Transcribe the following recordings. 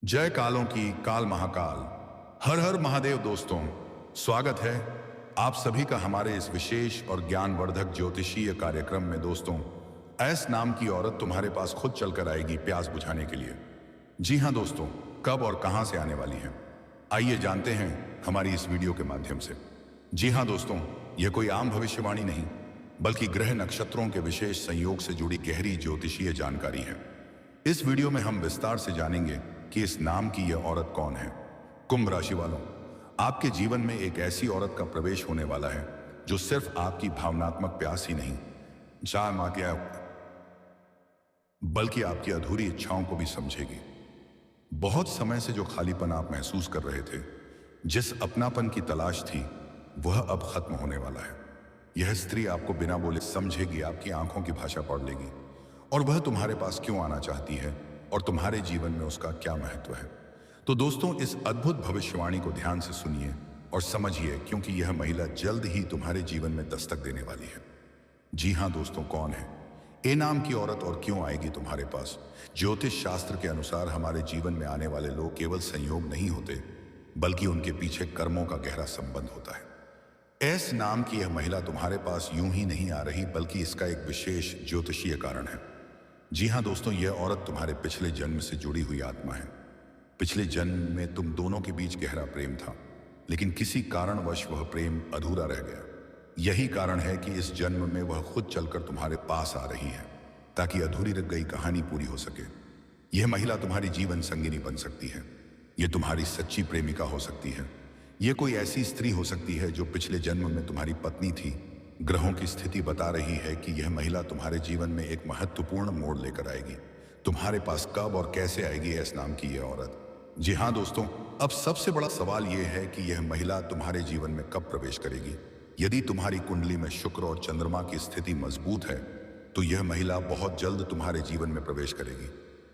जय कालों की काल महाकाल। हर हर महादेव। दोस्तों, स्वागत है आप सभी का हमारे इस विशेष और ज्ञानवर्धक ज्योतिषीय कार्यक्रम में। दोस्तों, ऐस नाम की औरत तुम्हारे पास खुद चलकर आएगी प्यास बुझाने के लिए। जी हाँ दोस्तों, कब और कहां से आने वाली है, आइए जानते हैं हमारी इस वीडियो के माध्यम से। जी हाँ दोस्तों, यह कोई आम भविष्यवाणी नहीं, बल्कि ग्रह नक्षत्रों के विशेष संयोग से जुड़ी गहरी ज्योतिषीय जानकारी है। इस वीडियो में हम विस्तार से जानेंगे कि इस नाम की यह औरत कौन है। कुंभ राशि वालों, आपके जीवन में एक ऐसी औरत का प्रवेश होने वाला है जो सिर्फ आपकी भावनात्मक प्यास ही नहीं जान गया, बल्कि आपकी अधूरी इच्छाओं को भी समझेगी। बहुत समय से जो खालीपन आप महसूस कर रहे थे, जिस अपनापन की तलाश थी, वह अब खत्म होने वाला है। यह स्त्री आपको बिना बोले समझेगी, आपकी आंखों की भाषा पढ़ लेगी और वह तुम्हारे पास क्यों आना चाहती है और तुम्हारे जीवन में उसका क्या महत्व है। तो दोस्तों, इस अद्भुत भविष्यवाणी को ध्यान से सुनिए और समझिए, क्योंकि यह महिला जल्द ही तुम्हारे जीवन में दस्तक देने वाली है। जी हाँ दोस्तों, कौन है ए नाम की औरत और क्यों आएगी तुम्हारे पास? ज्योतिष शास्त्र के अनुसार हमारे जीवन में आने वाले लोग केवल संयोग नहीं होते, बल्कि उनके पीछे कर्मों का गहरा संबंध होता है। एस नाम की यह महिला तुम्हारे पास यूं ही नहीं आ रही, बल्कि इसका एक विशेष ज्योतिषीय कारण है। जी हाँ दोस्तों, यह औरत तुम्हारे पिछले जन्म से जुड़ी हुई आत्मा है। पिछले जन्म में तुम दोनों के बीच गहरा प्रेम था, लेकिन किसी कारणवश वह प्रेम अधूरा रह गया। यही कारण है कि इस जन्म में वह खुद चलकर तुम्हारे पास आ रही है, ताकि अधूरी रह गई कहानी पूरी हो सके। यह महिला तुम्हारी जीवन संगिनी बन सकती है, यह तुम्हारी सच्ची प्रेमिका हो सकती है, यह कोई ऐसी स्त्री हो सकती है जो पिछले जन्म में तुम्हारी पत्नी थी। ग्रहों की स्थिति बता रही है कि यह महिला तुम्हारे जीवन में एक महत्वपूर्ण मोड़ लेकर आएगी। तुम्हारे पास कब और कैसे आएगी इस नाम की यह औरत? जी हाँ दोस्तों, अब सबसे बड़ा सवाल यह है कि यह महिला तुम्हारे जीवन में कब प्रवेश करेगी। यदि तुम्हारी कुंडली में शुक्र और चंद्रमा की स्थिति मजबूत है, तो यह महिला बहुत जल्द तुम्हारे जीवन में प्रवेश करेगी।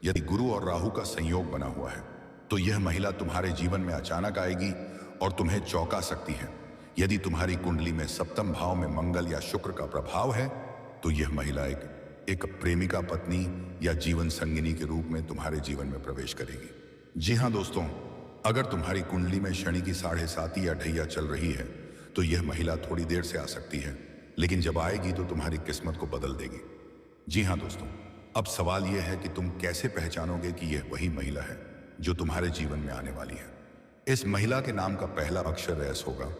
यदि गुरु और राहु का संयोग बना हुआ है, तो यह महिला तुम्हारे जीवन में अचानक आएगी और तुम्हें चौंका सकती है। यदि तुम्हारी कुंडली में सप्तम भाव में मंगल या शुक्र का प्रभाव है, तो यह महिला एक प्रेमिका, पत्नी या जीवन संगिनी के रूप में तुम्हारे जीवन में प्रवेश करेगी। जी हाँ दोस्तों, अगर तुम्हारी कुंडली में शनि की 7.5 या ढैया चल रही है, तो यह महिला थोड़ी देर से आ सकती है, लेकिन जब आएगी तो तुम्हारी किस्मत को बदल देगी। जी हाँ दोस्तों, अब सवाल यह है कि तुम कैसे पहचानोगे कि यह वही महिला है जो तुम्हारे जीवन में आने वाली है। इस महिला के नाम का पहला अक्षर एस होगा।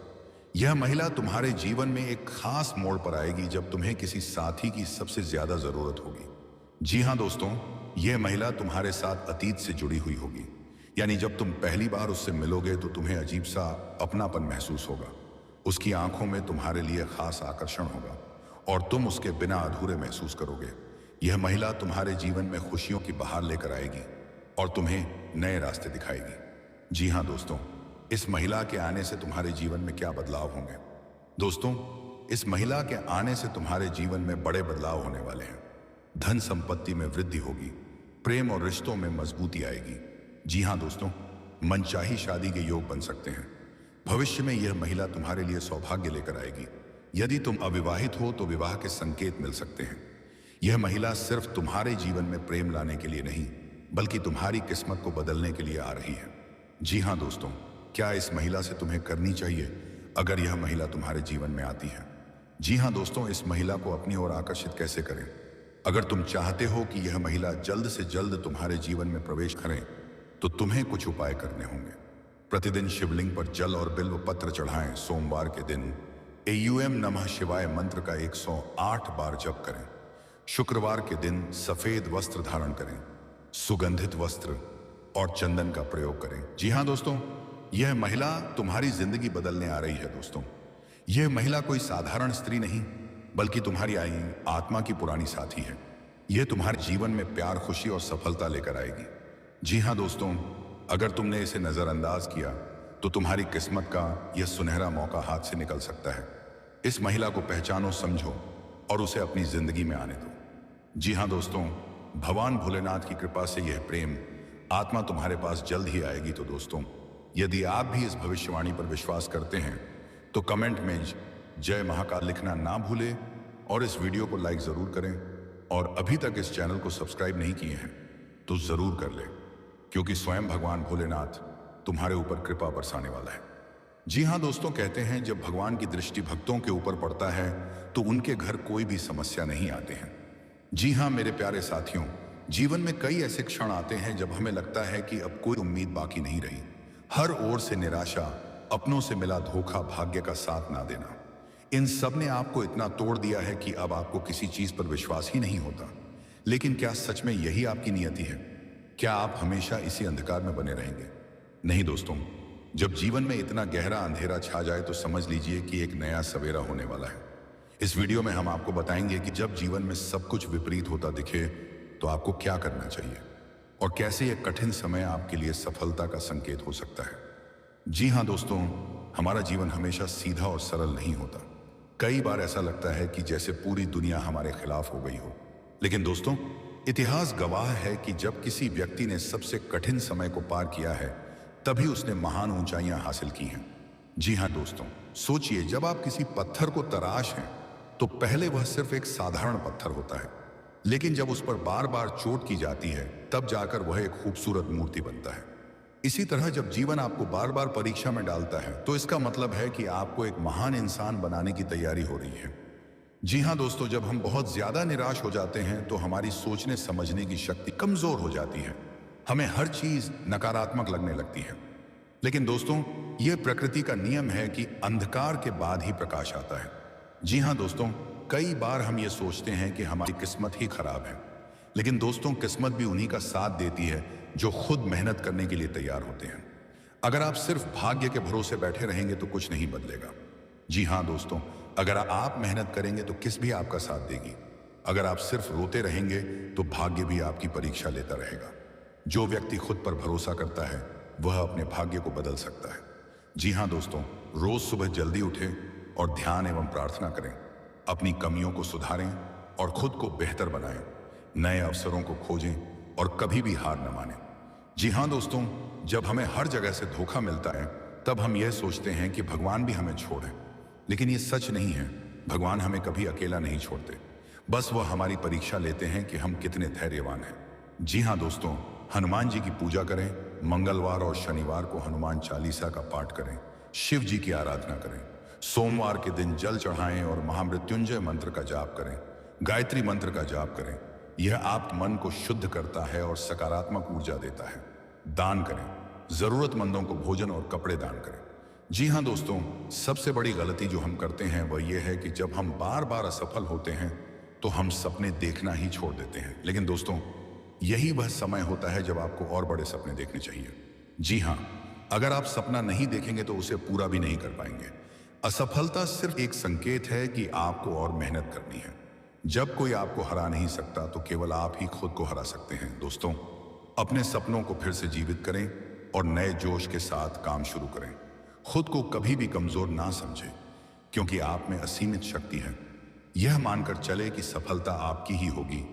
यह महिला तुम्हारे जीवन में एक खास मोड़ पर आएगी जब तुम्हें किसी साथी की सबसे ज्यादा जरूरत होगी। जी हाँ दोस्तों, यह महिला तुम्हारे साथ अतीत से जुड़ी हुई होगी, यानी जब तुम पहली बार उससे मिलोगे तो तुम्हें अजीब सा अपनापन महसूस होगा। उसकी आंखों में तुम्हारे लिए खास आकर्षण होगा और तुम उसके बिना अधूरे महसूस करोगे। यह महिला तुम्हारे जीवन में खुशियों की बहार लेकर आएगी और तुम्हें नए रास्ते दिखाएगी। जी हाँ दोस्तों, इस महिला के आने से तुम्हारे जीवन में क्या बदलाव होंगे? दोस्तों, इस महिला के आने से तुम्हारे जीवन में बड़े बदलाव होने वाले हैं। धन संपत्ति में वृद्धि होगी, प्रेम और रिश्तों में मजबूती आएगी। जी हाँ दोस्तों, मनचाही शादी के योग बन सकते हैं। भविष्य में यह महिला तुम्हारे लिए सौभाग्य लेकर आएगी। यदि तुम अविवाहित हो तो विवाह के संकेत मिल सकते हैं। यह महिला सिर्फ तुम्हारे जीवन में प्रेम लाने के लिए नहीं, बल्कि तुम्हारी किस्मत को बदलने के लिए आ रही है। जी हाँ दोस्तों, क्या इस महिला से तुम्हें करनी चाहिए अगर यह महिला तुम्हारे जीवन में आती है? जी हाँ दोस्तों, इस महिला को अपनी ओर आकर्षित कैसे करें? अगर तुम चाहते हो कि यह महिला जल्द से जल्द तुम्हारे जीवन में प्रवेश करे, तो तुम्हें कुछ उपाय करने होंगे। प्रतिदिन शिवलिंग पर जल और बिल्व पत्र चढ़ाएं। सोमवार के दिन एयूएम नमः शिवाय मंत्र का 108 बार जप करें। शुक्रवार के दिन सफेद वस्त्र धारण करें, सुगंधित वस्त्र और चंदन का प्रयोग करें। जी हाँ दोस्तों, यह महिला तुम्हारी जिंदगी बदलने आ रही है। दोस्तों, यह महिला कोई साधारण स्त्री नहीं, बल्कि तुम्हारी आत्मा की पुरानी साथी है। यह तुम्हारे जीवन में प्यार, खुशी और सफलता लेकर आएगी। जी हाँ दोस्तों, अगर तुमने इसे नजरअंदाज किया तो तुम्हारी किस्मत का यह सुनहरा मौका हाथ से निकल सकता है। इस महिला को पहचानो, समझो और उसे अपनी जिंदगी में आने दो। जी हाँ दोस्तों, भगवान भोलेनाथ की कृपा से यह प्रेम आत्मा तुम्हारे पास जल्द ही आएगी। तो दोस्तों, यदि आप भी इस भविष्यवाणी पर विश्वास करते हैं, तो कमेंट में जय महाकाल लिखना ना भूलें और इस वीडियो को लाइक जरूर करें। और अभी तक इस चैनल को सब्सक्राइब नहीं किए हैं तो जरूर कर लें, क्योंकि स्वयं भगवान भोलेनाथ तुम्हारे ऊपर कृपा बरसाने वाला है। जी हाँ दोस्तों, कहते हैं जब भगवान की दृष्टि भक्तों के ऊपर पड़ता है तो उनके घर कोई भी समस्या नहीं आते हैं। जी हाँ मेरे प्यारे साथियों, जीवन में कई ऐसे क्षण आते हैं जब हमें लगता है कि अब कोई उम्मीद बाकी नहीं रही। हर ओर से निराशा, अपनों से मिला धोखा, भाग्य का साथ ना देना, इन सब ने आपको इतना तोड़ दिया है कि अब आपको किसी चीज पर विश्वास ही नहीं होता। लेकिन क्या सच में यही आपकी नियति है? क्या आप हमेशा इसी अंधकार में बने रहेंगे? नहीं दोस्तों, जब जीवन में इतना गहरा अंधेरा छा जाए तो समझ लीजिए कि एक नया सवेरा होने वाला है। इस वीडियो में हम आपको बताएंगे कि जब जीवन में सब कुछ विपरीत होता दिखे तो आपको क्या करना चाहिए और कैसे यह कठिन समय आपके लिए सफलता का संकेत हो सकता है। जी हाँ दोस्तों, हमारा जीवन हमेशा सीधा और सरल नहीं होता। कई बार ऐसा लगता है कि जैसे पूरी दुनिया हमारे खिलाफ हो गई हो। लेकिन दोस्तों, इतिहास गवाह है कि जब किसी व्यक्ति ने सबसे कठिन समय को पार किया है तभी उसने महान ऊंचाइयां हासिल की हैं। जी हाँ दोस्तों, सोचिए, जब आप किसी पत्थर को तराश हैं तो पहले वह सिर्फ एक साधारण पत्थर होता है, लेकिन जब उस पर बार बार चोट की जाती है तब जाकर वह एक खूबसूरत मूर्ति बनता है। इसी तरह जब जीवन आपको बार बार परीक्षा में डालता है तो इसका मतलब है कि आपको एक महान इंसान बनाने की तैयारी हो रही है। जी हाँ दोस्तों, जब हम बहुत ज्यादा निराश हो जाते हैं तो हमारी सोचने समझने की शक्ति कमजोर हो जाती है। हमें हर चीज नकारात्मक लगने लगती है। लेकिन दोस्तों, यह प्रकृति का नियम है कि अंधकार के बाद ही प्रकाश आता है। जी हाँ दोस्तों, कई बार हम ये सोचते हैं कि हमारी किस्मत ही खराब है, लेकिन दोस्तों किस्मत भी उन्हीं का साथ देती है जो खुद मेहनत करने के लिए तैयार होते हैं। अगर आप सिर्फ भाग्य के भरोसे बैठे रहेंगे तो कुछ नहीं बदलेगा। जी हाँ दोस्तों, अगर आप मेहनत करेंगे तो किस भी आपका साथ देगी। अगर आप सिर्फ रोते रहेंगे तो भाग्य भी आपकी परीक्षा लेता रहेगा। जो व्यक्ति खुद पर भरोसा करता है वह अपने भाग्य को बदल सकता है। जी हाँ दोस्तों, रोज सुबह जल्दी उठें और ध्यान एवं प्रार्थना करें। अपनी कमियों को सुधारें और खुद को बेहतर बनाएं। नए अवसरों को खोजें और कभी भी हार न मानें। जी हाँ दोस्तों, जब हमें हर जगह से धोखा मिलता है तब हम यह सोचते हैं कि भगवान भी हमें छोड़े, लेकिन ये सच नहीं है। भगवान हमें कभी अकेला नहीं छोड़ते, बस वह हमारी परीक्षा लेते हैं कि हम कितने धैर्यवान हैं। जी हाँ दोस्तों, हनुमान जी की पूजा करें। मंगलवार और शनिवार को हनुमान चालीसा का पाठ करें। शिव जी की आराधना करें। सोमवार के दिन जल चढ़ाएं और महामृत्युंजय मंत्र का जाप करें। गायत्री मंत्र का जाप करें। यह आप मन को शुद्ध करता है और सकारात्मक ऊर्जा देता है। दान करें। जरूरतमंदों को भोजन और कपड़े दान करें। जी हाँ दोस्तों, सबसे बड़ी गलती जो हम करते हैं वह यह है कि जब हम बार बार असफल होते हैं तो हम सपने देखना ही छोड़ देते हैं। लेकिन दोस्तों, यही वह समय होता है जब आपको और बड़े सपने देखने चाहिए। जी हाँ, अगर आप सपना नहीं देखेंगे तो उसे पूरा भी नहीं कर पाएंगे। असफलता सिर्फ एक संकेत है कि आपको और मेहनत करनी है। जब कोई आपको हरा नहीं सकता तो केवल आप ही खुद को हरा सकते हैं। दोस्तों, अपने सपनों को फिर से जीवित करें और नए जोश के साथ काम शुरू करें। खुद को कभी भी कमजोर ना समझें, क्योंकि आप में असीमित शक्ति है। यह मानकर चले कि सफलता आपकी ही होगी,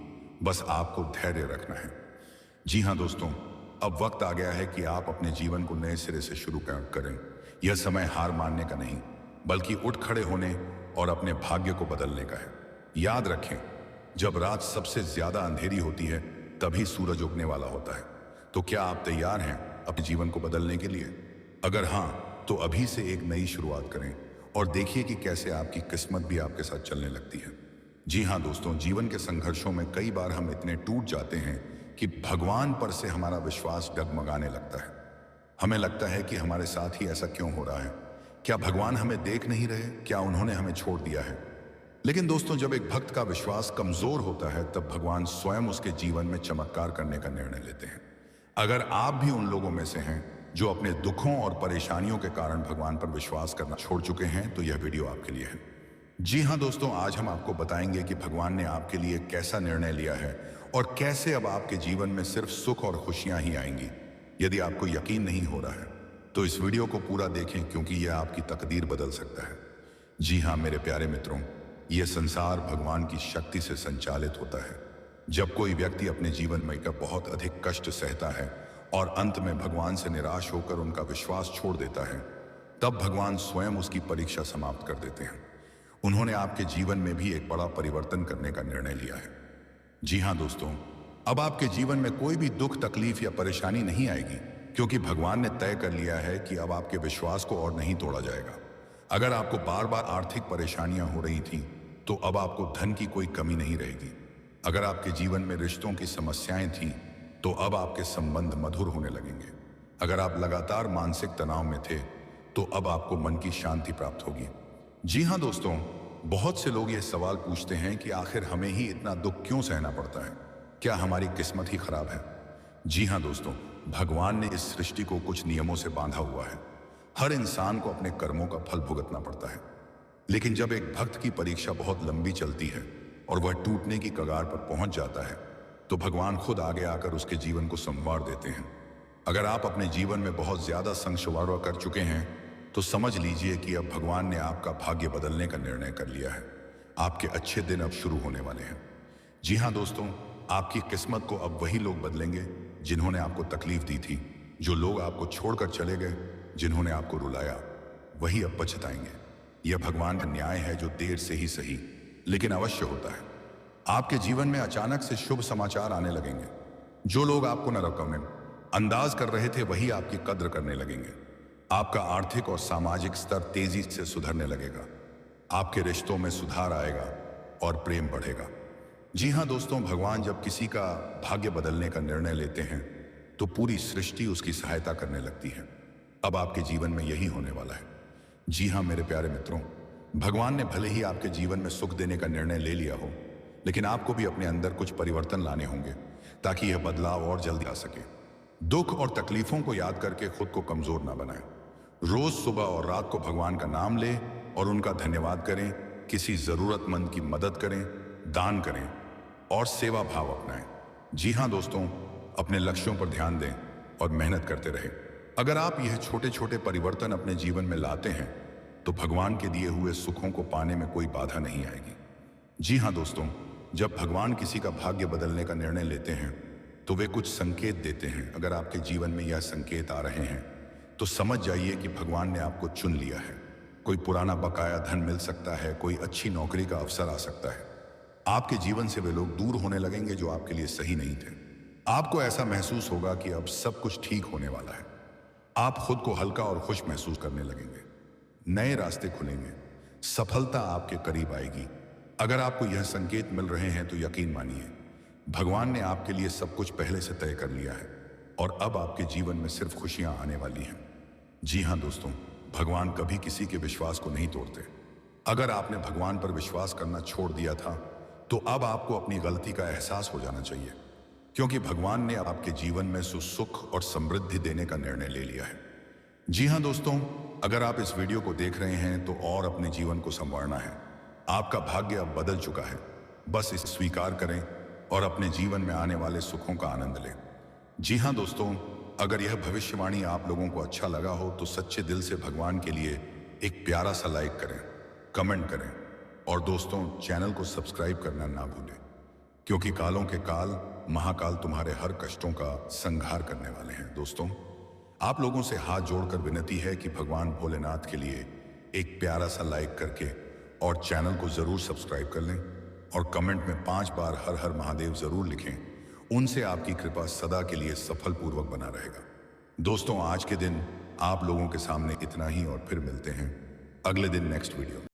बस आपको धैर्य रखना है। जी हाँ दोस्तों, अब वक्त आ गया है कि आप अपने जीवन को नए सिरे से शुरू करें। यह समय हार मानने का नहीं, बल्कि उठ खड़े होने और अपने भाग्य को बदलने का है। याद रखें, जब रात सबसे ज्यादा अंधेरी होती है तभी सूरज उगने वाला होता है। तो क्या आप तैयार हैं अपने जीवन को बदलने के लिए? अगर हाँ, तो अभी से एक नई शुरुआत करें और देखिए कि कैसे आपकी किस्मत भी आपके साथ चलने लगती है। जी हाँ दोस्तों, जीवन के संघर्षों में कई बार हम इतने टूट जाते हैं कि भगवान पर से हमारा विश्वास डगमगाने लगता है। हमें लगता है कि हमारे साथ ही ऐसा क्यों हो रहा है? क्या भगवान हमें देख नहीं रहे? क्या उन्होंने हमें छोड़ दिया है? लेकिन दोस्तों, जब एक भक्त का विश्वास कमजोर होता है तब भगवान स्वयं उसके जीवन में चमत्कार करने का निर्णय लेते हैं। अगर आप भी उन लोगों में से हैं जो अपने दुखों और परेशानियों के कारण भगवान पर विश्वास करना छोड़ चुके हैं, तो यह वीडियो आपके लिए है। जी हाँ दोस्तों, आज हम आपको बताएंगे कि भगवान ने आपके लिए कैसा निर्णय लिया है और कैसे अब आपके जीवन में सिर्फ सुख और खुशियां ही आएंगी। यदि आपको यकीन नहीं हो रहा है तो इस वीडियो को पूरा देखें, क्योंकि यह आपकी तकदीर बदल सकता है। जी हाँ मेरे प्यारे मित्रों, यह संसार भगवान की शक्ति से संचालित होता है। जब कोई व्यक्ति अपने जीवन में का बहुत अधिक कष्ट सहता है और अंत में भगवान से निराश होकर उनका विश्वास छोड़ देता है, तब भगवान स्वयं उसकी परीक्षा समाप्त कर देते हैं। उन्होंने आपके जीवन में भी एक बड़ा परिवर्तन करने का निर्णय लिया है। जी हाँ दोस्तों, अब आपके जीवन में कोई भी दुख, तकलीफ या परेशानी नहीं आएगी, क्योंकि भगवान ने तय कर लिया है कि अब आपके विश्वास को और नहीं तोड़ा जाएगा। अगर आपको बार बार आर्थिक परेशानियां हो रही थीं, तो अब आपको धन की कोई कमी नहीं रहेगी। अगर आपके जीवन में रिश्तों की समस्याएं थीं, तो अब आपके संबंध मधुर होने लगेंगे। अगर आप लगातार मानसिक तनाव में थे, तो अब आपको मन की शांति प्राप्त होगी। जी हाँ दोस्तों, बहुत से लोग ये सवाल पूछते हैं कि आखिर हमें ही इतना दुख क्यों सहना पड़ता है? क्या हमारी किस्मत ही खराब है? जी हाँ दोस्तों, भगवान ने इस सृष्टि को कुछ नियमों से बांधा हुआ है। हर इंसान को अपने कर्मों का फल भुगतना पड़ता है। लेकिन जब एक भक्त की परीक्षा बहुत लंबी चलती है और वह टूटने की कगार पर पहुंच जाता है, तो भगवान खुद आगे आकर उसके जीवन को संवार देते हैं। अगर आप अपने जीवन में बहुत ज्यादा संशवार कर चुके हैं, तो समझ लीजिए कि अब भगवान ने आपका भाग्य बदलने का निर्णय कर लिया है। आपके अच्छे दिन अब शुरू होने वाले हैं। जी हाँ दोस्तों, आपकी किस्मत को अब वही लोग बदलेंगे जिन्होंने आपको तकलीफ दी थी। जो लोग आपको छोड़कर चले गए, जिन्होंने आपको रुलाया, वही अब पछताएंगे। यह भगवान का न्याय है जो देर से ही सही, लेकिन अवश्य होता है। आपके जीवन में अचानक से शुभ समाचार आने लगेंगे। जो लोग आपको नरकम अंदाज कर रहे थे, वही आपकी कद्र करने लगेंगे। आपका आर्थिक और सामाजिक स्तर तेजी से सुधरने लगेगा। आपके रिश्तों में सुधार आएगा और प्रेम बढ़ेगा। जी हाँ दोस्तों, भगवान जब किसी का भाग्य बदलने का निर्णय लेते हैं, तो पूरी सृष्टि उसकी सहायता करने लगती है। अब आपके जीवन में यही होने वाला है। जी हाँ मेरे प्यारे मित्रों, भगवान ने भले ही आपके जीवन में सुख देने का निर्णय ले लिया हो, लेकिन आपको भी अपने अंदर कुछ परिवर्तन लाने होंगे ताकि यह बदलाव और जल्दी आ सके। दुख और तकलीफों को याद करके खुद को कमजोर ना बनाएं। रोज सुबह और रात को भगवान का नाम लें और उनका धन्यवाद करें। किसी जरूरतमंद की मदद करें, दान करें और सेवा भाव अपनाएं। जी हाँ दोस्तों, अपने लक्ष्यों पर ध्यान दें और मेहनत करते रहें। अगर आप यह छोटे छोटे परिवर्तन अपने जीवन में लाते हैं, तो भगवान के दिए हुए सुखों को पाने में कोई बाधा नहीं आएगी। जी हाँ दोस्तों, जब भगवान किसी का भाग्य बदलने का निर्णय लेते हैं, तो वे कुछ संकेत देते हैं। अगर आपके जीवन में यह संकेत आ रहे हैं, तो समझ जाइए कि भगवान ने आपको चुन लिया है। कोई पुराना बकाया धन मिल सकता है, कोई अच्छी नौकरी का अवसर आ सकता है। आपके जीवन से वे लोग दूर होने लगेंगे जो आपके लिए सही नहीं थे। आपको ऐसा महसूस होगा कि अब सब कुछ ठीक होने वाला है। आप खुद को हल्का और खुश महसूस करने लगेंगे। नए रास्ते खुलेंगे, सफलता आपके करीब आएगी। अगर आपको यह संकेत मिल रहे हैं, तो यकीन मानिए, भगवान ने आपके लिए सब कुछ पहले से तय कर लिया है और अब आपके जीवन में सिर्फ खुशियां आने वाली हैं। जी हाँ दोस्तों, भगवान कभी किसी के विश्वास को नहीं तोड़ते। अगर आपने भगवान पर विश्वास करना छोड़ दिया था, तो अब आपको अपनी गलती का एहसास हो जाना चाहिए, क्योंकि भगवान ने आपके जीवन में सुख और समृद्धि देने का निर्णय ले लिया है। जी हाँ दोस्तों, अगर आप इस वीडियो को देख रहे हैं, तो और अपने जीवन को संवारना है। आपका भाग्य अब बदल चुका है। बस इसे स्वीकार करें और अपने जीवन में आने वाले सुखों का आनंद लें। जी हाँ दोस्तों, अगर यह भविष्यवाणी आप लोगों को अच्छा लगा हो, तो सच्चे दिल से भगवान के लिए एक प्यारा सा लाइक करें, कमेंट करें और दोस्तों, चैनल को सब्सक्राइब करना ना भूलें, क्योंकि कालों के काल महाकाल तुम्हारे हर कष्टों का संहार करने वाले हैं। दोस्तों, आप लोगों से हाथ जोड़कर विनती है कि भगवान भोलेनाथ के लिए एक प्यारा सा लाइक करके और चैनल को जरूर सब्सक्राइब कर लें और कमेंट में 5 बार हर हर महादेव जरूर लिखें। उनसे आपकी कृपा सदा के लिए सफल पूर्वक बना रहेगा। दोस्तों, आज के दिन आप लोगों के सामने इतना ही और फिर मिलते हैं अगले दिन नेक्स्ट वीडियो में।